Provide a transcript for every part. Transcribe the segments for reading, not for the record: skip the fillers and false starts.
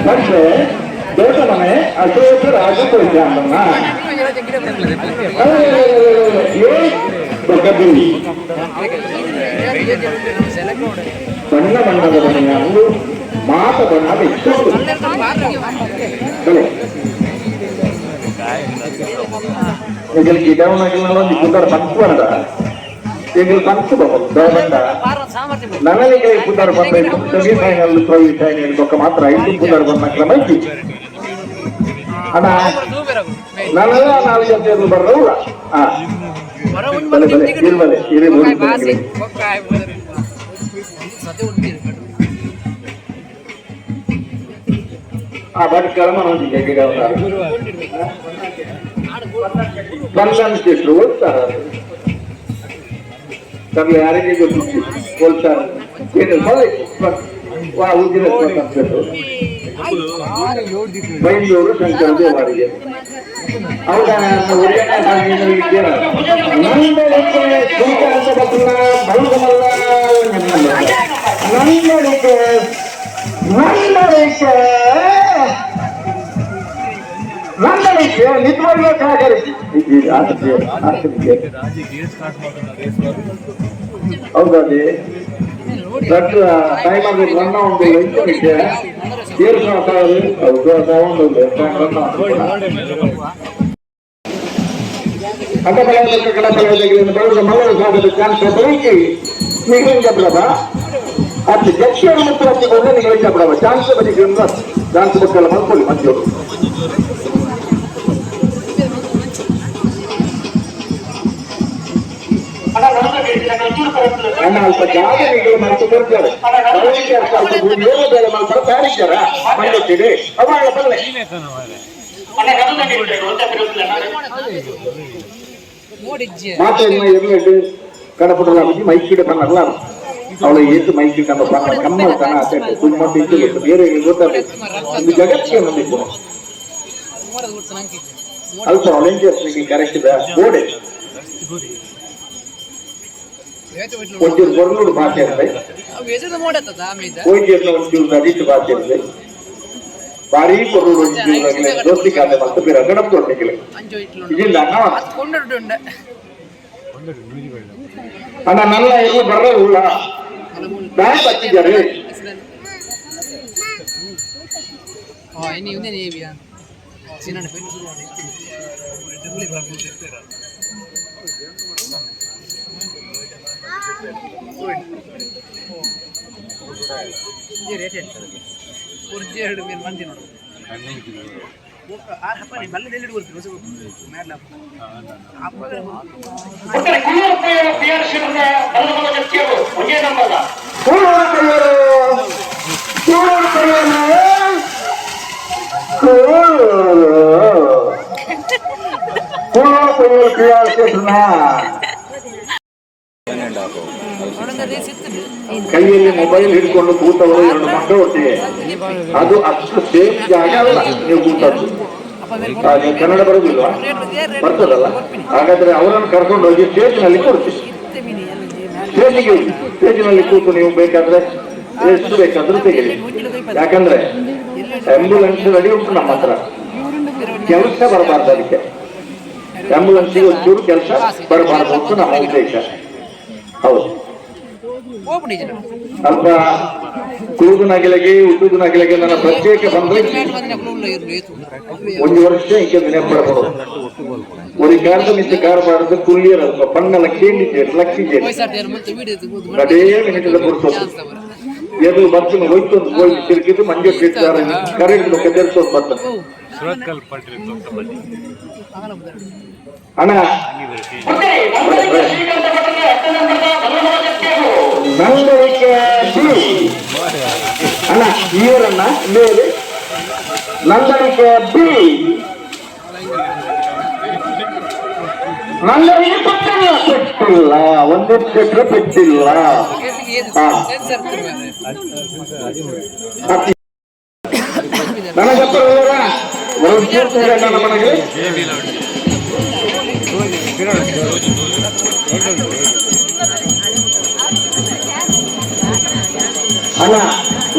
പക്ഷേ ദോഷമേ അശോക രാജപോയിട്ടാണെന്ന ಬಣ್ಣ ಬಣ್ಣದ ಬಣ್ಣವು ಮಾತ ಬಣ್ಣದ ಇಷ್ಟೊಂದು ಎங்களுக்கு இடவனகள்லாம் புத்தர் பத்து வந்தா எங்களுக்கு பத்து ಬಂದ ನನಗೆ ಪುನರ್ ಬಂದ ಸೆಮಿಫೈನಲ್ ಫೈನಲ್ ఒక ಮಾತ್ರ 5 ಪುನರ್ ಬಂದ ಕ್ರಮ ಐತಿ ಅಣ್ಣ ನನಗೆ 4 ಜೊತೆ ಬರಲ್ಲ ಬಟ್ಕಳ ಮನೋಜಿಗೆ ಬಂದಂತಿದ್ರು ಓದ್ತಾರ ತಮಗೆ ಯಾರಿಗೆ ಗೊತ್ತಿತ್ತು ಹೋಲ್ತಾರೆ ಉದ್ದಿನ ಬೈಂದೂರು ಶಂಕರ ದೇವರಿಗೆ ಹೌದಾ ನಂದಳಿಕೆ ನಿಜವಾಗ್ಲೂ ಸಹಕರಿಸಿ ಹೌದಾ ಟೈಮ್ ಆಗಿ ರನ್ನ ಒಂದು ಎಂಟು అది దక్షిణ ముఖ్యమంత్రి కూడా నిగలించబడవ ఛాన్స్ బట్టి ఛాన్స్ బట్టి మనుకోండి మధ్యలో ಅಣ್ಣ ಅಲ್ಪ ಜಾಗ ನೀವು ಮತ್ತೆ ಬರ್ತಾರೆ ಸ್ವಲ್ಪ ತಯಾರಿಸ್ತಾರ ಮಂಡಿಸ್ತೀರಿ ಅವಾಗ ಬರಲ್ಲ ಮಾತು ಎರ್ಲೆಟ್ಟು ಕಡಪುಟ್ಟ ಮೈಕಿಡ ಪನ್ನಲ್ಲ ಅವಳು ಏತು ಮೈಕಿಡ ಪನ್ನ ಕಮ್ಮ ತನ ಅತ್ತೆ ಕುಮ್ಮಟ್ಟು ಇದ್ದು ಬೇರೆ ಗೊತ್ತಾಗಬೇಕು ಇದು ಜಗತ್ತಿಗೆ ನಂಬಿಕೆ ಅಲ್ಪ ವಾಲಂಟಿಯರ್ಸ್ ಕರೆಕ್ಟ್ ಇದೆ ಗೋಡೆ ಒಂಚೂರು ಬರಲೂರು ಭಾಷೆ ಇರುತ್ತೆ ಒಂಚೂರು ಅಡಿಟ್ಟು ಭಾಷೆ ಇರುತ್ತೆ ಭಾರಿ ಕೊರಲು ಒಂಚೂರು ದೋಸ್ತಿ ಕಾಲೆ ಮತ್ತೆ ಬೇರೆ ಗಣಪ ಕೊಡ್ಲಿಕ್ಕೆ ಇದಿಲ್ಲ ಅಣ್ಣ ನನ್ನ ಎಲ್ಲೂ ಬರಲ್ಲ ಬ್ಯಾಂಕ್ ಹಚ್ಚಿದ್ದಾರೆ మీరు మంది ನೋಡು ಕೈಯಲ್ಲಿ ಮೊಬೈಲ್ ಹಿಡ್ಕೊಂಡು ಕೂತವರು 2 ಮಕ್ಕಳು ಒಟ್ಟಿಗೆ ಅದು ಅಷ್ಟು ಸೇಫ್ ಜಾಗ ಅಲ್ಲ ನೀವು ಕೂತದ್ದು ಕನ್ನಡ ಬರೋದಿಲ್ವಾ ಬರ್ತದಲ್ಲ ಹಾಗಾದ್ರೆ ಅವರನ್ನು ಕರ್ಕೊಂಡು ಹೋಗಿ ಸ್ಟೇಜ್ನಲ್ಲಿ ಕೊಡ್ತೀವಿ ಸ್ಟೇಜ್ನಲ್ಲಿ ಕೂತು ನೀವು ಬೇಕಾದ್ರೆ ಎಷ್ಟು ಬೇಕಾದ್ರೂ ತೆಗೆಲಿ ಯಾಕಂದ್ರೆ ಆಂಬ್ಯುಲೆನ್ಸ್ ರೆಡಿ ಉಂಟು ನಮ್ಮ ಹತ್ರ ಕೆಲಸ ಬರಬಾರ್ದು ಅದಕ್ಕೆ ಆಂಬ್ಯುಲೆನ್ಸ್ಗೆ ಒಂಚೂರು ಕೆಲಸ ಬರಬಾರ್ದು ಅಂತ ನಮ್ಮ ಉದ್ದೇಶ ಹೌದು ಅಲ್ಪ ಕೂದು ನಗಲಿಗೆ ಉದ್ದು ನಗಲಿಗೆ ನನ್ನ ಪ್ರತ್ಯೇಕ ಬಂದ್ರೆ 1 ವರ್ಷ ಇಂಕೆ ನೆನಪಡಬಹುದು ஒரு காரணம் இந்த காரபாடு குள்ளியர் பண்ணல கேண்டிடேட் லக்கி ஜே ಅದೇ ಮಿನಿಟದ ಪುರ್ಸೊತ್ತು ಎದು ಬರ್ತೀನಿ ಹೋಯ್ತು ಅಂತ ಹೋಗಿ ತಿರುಗಿದು ಮಂಜೆ ಬಿಡ್ತಾರೆ ಕರೆಂಟ್ ಕೆದರ್ಸೋದು ಬರ್ತಾರೆ ಅಣ್ಣ ನಂದಳಿಕೆ ಅಣ್ಣ ಇವರನ್ನ ಮೇಲೆ ನಂದಳಿಕೆ ಬಿ ನಂದಳಿಕೆ ಪೆಟ್ಟಿಲ್ಲ ಒಂದು ಚಕ್ರ ಪೆಟ್ಟಿಲ್ಲ ನನಗಪ್ಪ ನಮಗೆ ಅಣ್ಣ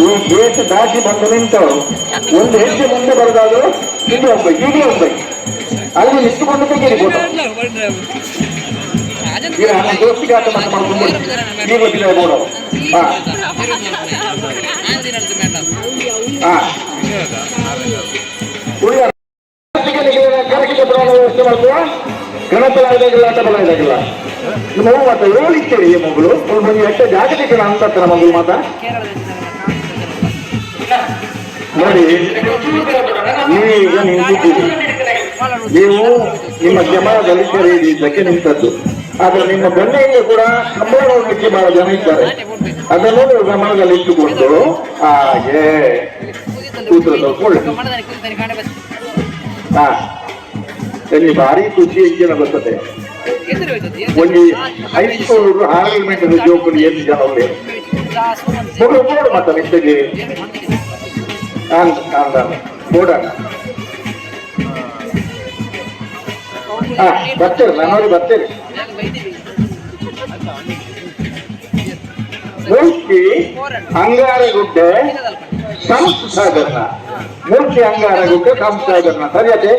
ಈ ಗೇಟ್ ದಾಟಿ ಬಂದು ನಿಂತವರು ಒಂದು ಹೆಜ್ಜೆ ಮುಂದೆ ಬರೋದಾದ್ರು ಇಲ್ಲಿ ಹೋಗ್ಬೇಕು, ಹೀಗೆ ಹೋಗ್ಬೇಕು, ಅಲ್ಲಿ ನಿಂತುಕೊಂಡು ತೆಗೀರಿಬೋದು. ಈಗ ನಮ್ಮ ದೋಸ್ತಿಗೆ ಆಟ ಮಾತ್ರ ಮಾಡ್ಕೊಂಡು ಈಗ ಗೊತ್ತಿಲ್ಲ ಬೋರ್ಡು. ವ್ಯವಸ್ಥೆ ಮಾಡ್ತೀವ, ಗಣಪಲ ಇದಾಗಿಲ್ಲ, ಆಟ ಬಲ ಇದಾಗಿಲ್ಲ. ನಿಮ್ಮ ಮಾತ ಹೇಳಿದ್ದೇವೆ ಈ ಮಗಳು ಒಂದು ಎಷ್ಟ ಜಾಗತಿಕ ಅಂತಾರ ಮಗಳು ಮಾತ ನೋಡಿ. ನೀವೀಗ ನಿಂತಿದ್ದೀರಿ, ನೀವು ನಿಮ್ಮ ಜಮಾದಲ್ಲಿ ಸೇರಿದ್ದಕ್ಕೆ ನಿಂತದ್ದು. ಆದ್ರೆ ನಿಮ್ಮ ಬೆನ್ನೆಯಿಂದ ಕೂಡ ಕಂಬಳ ನೋಡ್ಲಿಕ್ಕೆ ಬಹಳ ಜನ ಇದ್ದಾರೆ. ಅದನ್ನು ನೀವು ಗಮನದಲ್ಲಿ ಇಟ್ಟುಕೊಂಡು ಹಾಗೆ ಕೂತ್ರೆ ಹಾ ಇಲ್ಲಿ ಭಾರಿ ಖುಷಿ ಹೆಚ್ಚಿನ ಬರ್ತದೆ. ಒಂದು ಹೈಸ್ಕೂಲ್ ಆರ್ಗ್ಯುಮೆಂಟ್ ಜೋಕುಲು ಏನು ಜನ ಬೋರ್ಡ್ ಮಾತ ನಿಂತಿದ್ದೀರಿ ಬೋರ್ಡನ್ನ ಬರ್ತೇವೆ, ನಾನು ಬರ್ತೇನೆ. ಮೂರ್ತಿ ಅಂಗಾರಗುಡ್ಡೆ ಸಂಸಾಗರಣ, ಮೂರ್ತಿ ಅಂಗಾರಗುಡ್ಡೆ ಸಂಸಾಗರಣ ಸರಿಯತೆ.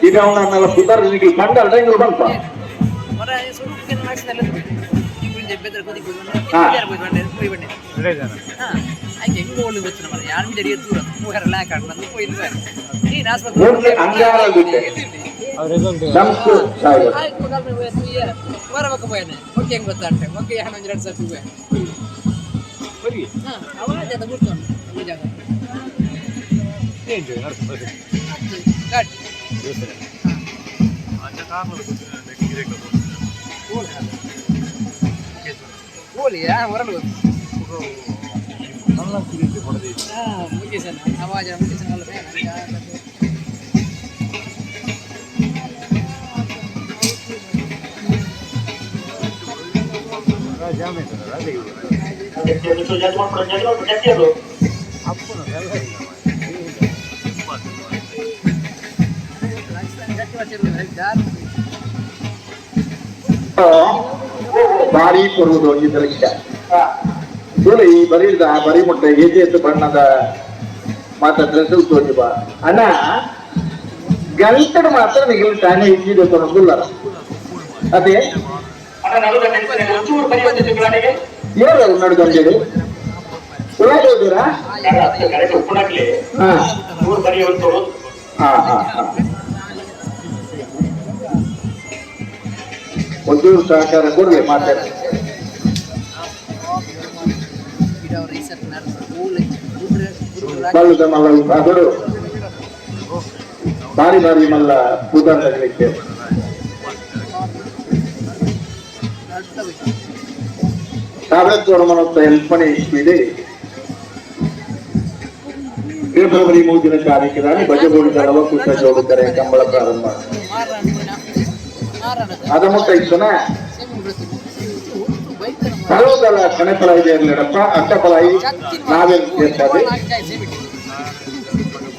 ಈಗ ಅವನನ್ನೆಲ್ಲ ಸುಧಾರಣೆಗೆ ಕಂಡಲ್ರೆ ನೀವು ಬಂತ ಮೂರ್ತಿ ಅಂಗಾರಗುಡ್ಡೆ ಭಾರಿ ಕೊಡುವುದು ಇದರ ಸುಳಿ ಬರೀದ ಬರಿ ಮುಟ್ಟೆ ಎದ್ದು ಬಣ್ಣದ ಮಾತಾಡಿದ್ರೆ ತೋಜಿ ಬಾ ಅಣ್ಣ ಗಂಟೆ ಮಾತ್ರ ನಿಗಲಿ ತಾನೇ ಇದ್ದಿದ್ದು ತೊಗೊಂಡಿಲ್ಲ. ಅದೇ ಏನು ನಡೆದಂತೇಳಿ ಉಳ್ಳಾಗ ಹೋದಿರಾ? ಒಂಚೂರು ಸಹಕಾರ ಕೊಡ್ಲಿ ಮಾತಾಡಿ. ಮಲ್ಲದ ಮಲ್ಲ ಅದರು ಬಾರಿ ಬಾರಿ ಮಲ್ಲ ಪೂಜಾ ತಗಲಿಕ್ಕೆ ತಾವರೆತ್ತೋರಮನೊತ್ತ ಎಲ್ಪಣೆ ಇಷ್ಟಿದೆ. ಫೆಬ್ರವರಿ 3 ತಾರೀಕಿನಲ್ಲಿ ಭಜಗೋಡಿದ ನವಕೃಷ್ಣ ಜೋಡುತ್ತಾರೆ ಕಂಬಳ ಪ್ರಾರಂಭ. ಅದ ಮುಟ್ಟ ಇಷ್ಟನ ಸರ್ವದಳ ಕಣೆಫಲ ಇದೆ ಇರಲಿಡಪ್ಪ. ಅಡ್ಡಫಲ ನಾವೇನು ಸೇರ್ತದೆ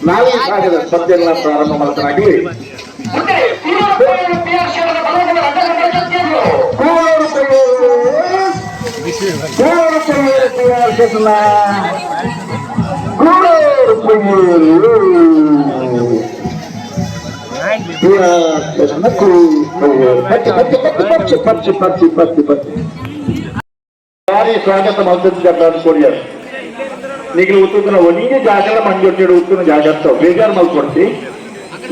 ನಾವೇ ಸಾಗದ ಸದ್ಯೆಲ್ಲ ಪ್ರಾರಂಭ ಮಾಡ್ತಾನಾಗಲಿ. ಭಾರಿ ಸ್ವಾಗತ ಮಲ್ತದ್ದು ಕೊಡಿಯಾರ ನಿಖಿಲ್ ಉತ್ತುನ ಒಂದೇ ಜಾಗಲ ಮಂಜೊಟ್ಟೆಡು ಉತ್ತುನ ಜಾಗ ಇರ್ತಾವ ಬೇಜಾರು ಮಲ್ಕೊಡ್ತಿ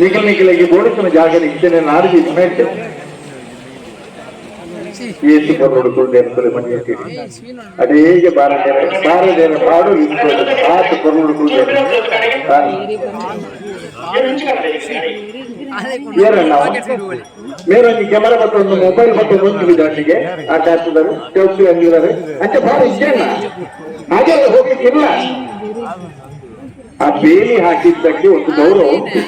ನಿಖಿಲಿಗೆ ಬೋಡಿಸಿನ ಜಾಗ ಇದ್ದೇನೆ ನಾಡಿಗೆ ಇದ್ಮೇಲೆ ಏಸು ಕೊರಡುಕೊಂಡು ಎನ್ನುತ್ತಲೇ ಮನೆಯಲ್ಲಿ ಅದೇಗೆ ಬಾರದೇರ ಪಾಡು ಆತು ಕೊರಡುಕೊಂಡು ಮೇರೊಂದು ಕ್ಯಾಮರಾ ಮತ್ತು ಒಂದು ಮೊಬೈಲ್ ಮತ್ತು ಒಂದು ದಾಟಿಗೆ ಆಟ ಆಡ್ತಿದ್ದಾರೆ, ಚೌಕಿ ಅಂದಿದ್ದಾರೆ ಅಂತ ಬಾಳ ಇಷ್ಟೇನ ಹಾಗೆ ಹೋಗ್ಲಿಕ್ಕಿಲ್ಲ. ಆ ಬೇಲಿ ಹಾಕಿದ್ದಕ್ಕೆ ಒಂದು ಗೌರವ ಉಂಟು.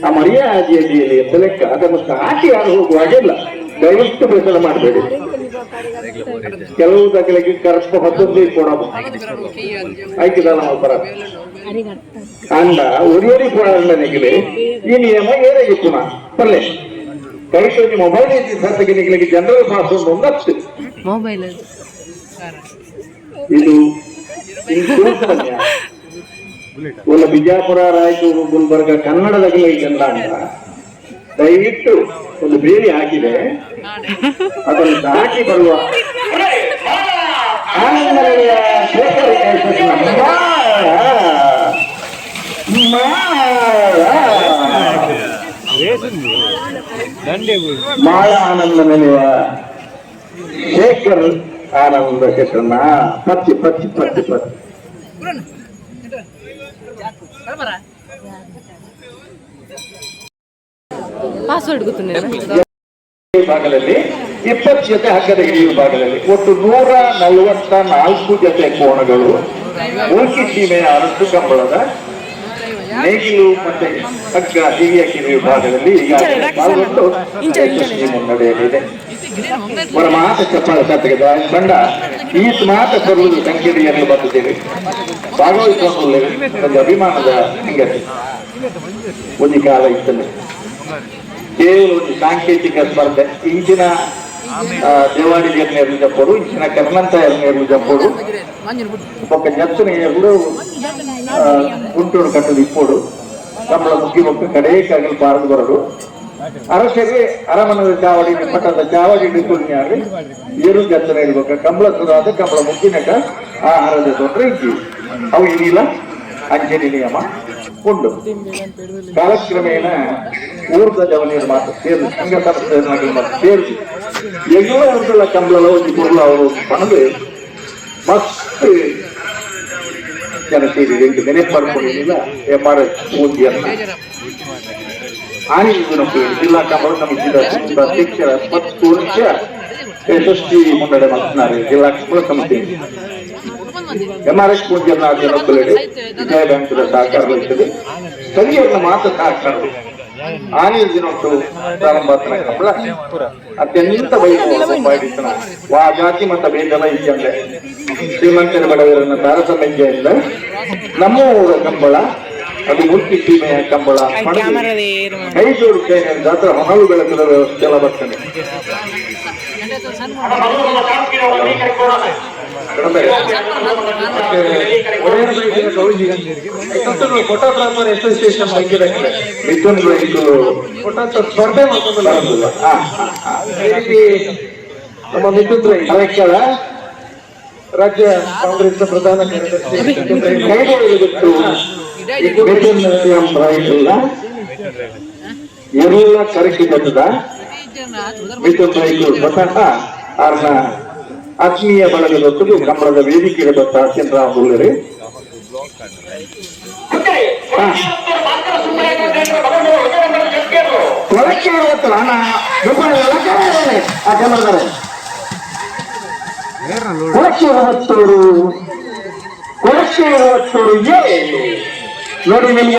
ಆ ಮರ್ಯಾದೆಯಲ್ಲಿ ಅಂತ ಲೆಕ್ಕ ಅದನ್ನು ದಾಟಿ ಯಾರು ಹೋಗುವ ಹಾಗಿಲ್ಲ. ದಯವಿಟ್ಟು ಬೇಸರ ಮಾಡಬೇಡಿ. ಕೆಲವು ತಗಲಿಗೆ ಕರಸ್ಪ ಹೊತ್ತೊಂದೇ ಕೊಡಬಹುದು ಆಯ್ಕಿದಲ್ಲ ಬರ ಅಂಡ ಒರಿಯರಿ ಕೂಡ ನಿಗಲಿ ಈ ನಿಯಮ ಏನಾಗಿತ್ತು ನಾ ಪಲ್ಲೆ ಕೈಸೋಗಿ ಮೊಬೈಲ್ ಸರ್ತಿಗೆ ನಿಗಲಿಗೆ ಜನರಲ್ ಪಾಸ್ ಒಂದಷ್ಟು ಮೊಬೈಲ್ ಇದು ಒಂದು ಬಿಜಾಪುರ ರಾಯಚೂರು ಗುಲ್ಬರ್ಗ ಕನ್ನಡದಾಗಲೇ ಇದೆಲ್ಲ ಅಂತ ದಯವಿಟ್ಟು ಒಂದು ಬೇಲಿ ಹಾಕಿದೆ, ಅದನ್ನು ಹಾಕಿ ಬರುವ ಆನಂದಮಯ ಶೇಖರ ಮಾಳ ಆನಂದ ನೆನೆಯುವ ಶೇಖರ್ ಆನಂದ ಶೇಖರನ ಪಚ್ಚಿ ಪಚ್ಚಿ ಪಚ್ಚಿ ಪಚ್ಚಿ ಪಾಸ್ವರ್ಡ್ ಭಾಗದಲ್ಲಿ 20 ಜೊತೆ ಹಗ್ಗದ ಹಿಡಿಯುವ ಭಾಗದಲ್ಲಿ ಒಟ್ಟು 144 ಜೊತೆ ಕೋಣಗಳು, ಉಲ್ಕಿ ಸೀಮೆಯ ಅರಸು ಕಂಬಳದ ನೇಗಿಲು ಮತ್ತೆ ಹಗ್ಗ ಹಿರಿಯ ಕಿರಿಯ ಭಾಗದಲ್ಲಿ ಮುನ್ನಡೆಯಲಿದೆ. ಮಾತ ಚಪ್ಪಾಳ ಸತ್ತಿಗೆ ತಂಡ ಈತ್ ಮಾತ ಬರುವುದು ಸಂಖ್ಯೆಯಲ್ಲಿ ಬಂದಿದ್ದೇವೆ. ಭಾಗವಹಿಸುವ ಒಂದು ಅಭಿಮಾನದ ಸಂಗತಿ. ಒಂದು ಕಾಲ ಇತ್ತಲ್ಲ, ಕೇವಲ ಒಂದು ಸಾಂಕೇತಿಕ ಸ್ಪರ್ಧೆ. ಇಂಚಿನ ದೇವಾಡಿ ಜರ್ನಿಯರು ಜಪ್ಪೋಡು, ಇಂಚಿನ ಕರ್ನಂತ ಎರ್ನಿಯರು ಜಪ್ಪೋಡು, ಒಕ್ಕ ಜತ್ತನೆ ಎರಡು ಗುಂಟೂರು ಕಟ್ಟಲು ಇಪ್ಪೋಡು, ಕಂಬಳ ಮುಗ್ಗಿ ಮುಕ್ಕ ಕಡೇ ಕಗಲು ಪಾರದು ಬರಡು, ಅರಸರಿಗೆ ಅರಮನದ ಚಾವಡಿ ಪಟ್ಟದ ಚಾವಡಿ ಹಿಡಿದುಕೊಂಡ್ರೆ ಏರು ಜತ್ತನೆ ಇರ್ಬೇಕು. ಕಂಬಳ ಸುರಾದ ಕಂಬಳ ಮುಗ್ಗಿನಕ ಆಹಾರದ ತೊಂದರೆ ಇದ್ದೀವಿ. ಅವು ಇರಲಿಲ್ಲ, ಅಂಜನಿ ನಿಯಮ ಉಂಟು. ಕಾಲಕ್ರಮೇಣ ಊರ್ದ ಜವನಿಯರು ಮಾತ್ರ ಸೇರಿದು ಸಂಘಟನಾ ಸೇರಿಸಿ ಎಲ್ಲೋ ಉಂಟಲ್ಲ ಕಂಬಳ ಒಂದು ಕುರುಳು ಅವರು ಪಣದು ಮಸ್ತ್ ಜನ ಸೇರಿದೆ ಎಂದು ನೆನಪು ಮಾಡ್ಕೊಂಡಿರಲಿಲ್ಲ. MRS ಪೂಂಜಿಯನ್ನ ಆನಿಗೆ ಜಿಲ್ಲಾ ಕಂಬಳ ಸಮಿತಿಯ ಅಧ್ಯಕ್ಷರ 10 ವರ್ಷ ಯಶಸ್ವಿ ಮುನ್ನಡೆ ಮಾಡ್ತಾರೆ. ಜಿಲ್ಲಾ ಕಂಬಳ ಸಮಿತಿ MRS ಪೂಂಜಿಯನ್ನ ವಿಜಯ ಬ್ಯಾಂಕದ ಸಹಕಾರ ವಹಿಸಿದೆ. ಸ್ಥಳೀಯರನ್ನ ಮಾತ್ರ ಸಹಕಾರ ಆನೆ ದಿನೊಟ್ಟು ಪ್ರಾರಂಭ ಕಂಬಳ ಅತ್ಯಂತ ವೈಭವ ಮಾಡಿದ ಜಾತಿ ಮತ್ತು ಭೇದ ವೈದ್ಯಂದ್ರೆ ಶ್ರೀಮಂತರ ಬಡವರನ್ನ ತಾರತಮ್ಯದಿಂದ ನಮ್ಮ ಊರ ಕಂಬಳ ಅದು ಮುಖ್ಯ ಸೀಮೆಯ ಕಂಬಳ ಕೈ ಜೋಡಿಸ್ತೇನೆ ಜಾತ್ರೆ ಹೊನಲು ಬೆಳಕದ ವ್ಯವಸ್ಥೆ ಎಲ್ಲ ಬರ್ತದೆ. ಫೋಟೋಗ್ರಾಫರ್ ಅಸೋಸಿಯೇಷನ್ ಮಿಥುನ್ ಸ್ಪರ್ಧೆ ನಮ್ಮ ಮಿಥುನ್ ಅಲೆಕ್ಕಳ ರಾಜ್ಯ ಕಾಂಗ್ರೆಸ್ ಪ್ರಧಾನ ಕಾರ್ಯದರ್ಶಿ ಎಲ್ಲ ಕರೆಸಿದ ಮಿಥುನ್ ರೈತರು ಸ್ವತಃ ಅವ್ರನ್ನ ಆತ್ಮೀಯ ಬಳಗದೊಟ್ಟಿಗೆ ಕಂಬಳದ ವೇದಿಕೆಯ ತಹಸೀಲ್ದಾರ್ ಹುಲ್ಲರಿ ಒಳಕ್ಕೆ ಹಣ ಕೊಳಕ್ಕೆ 20 ನೋಡಿ ನಿಮಗೆ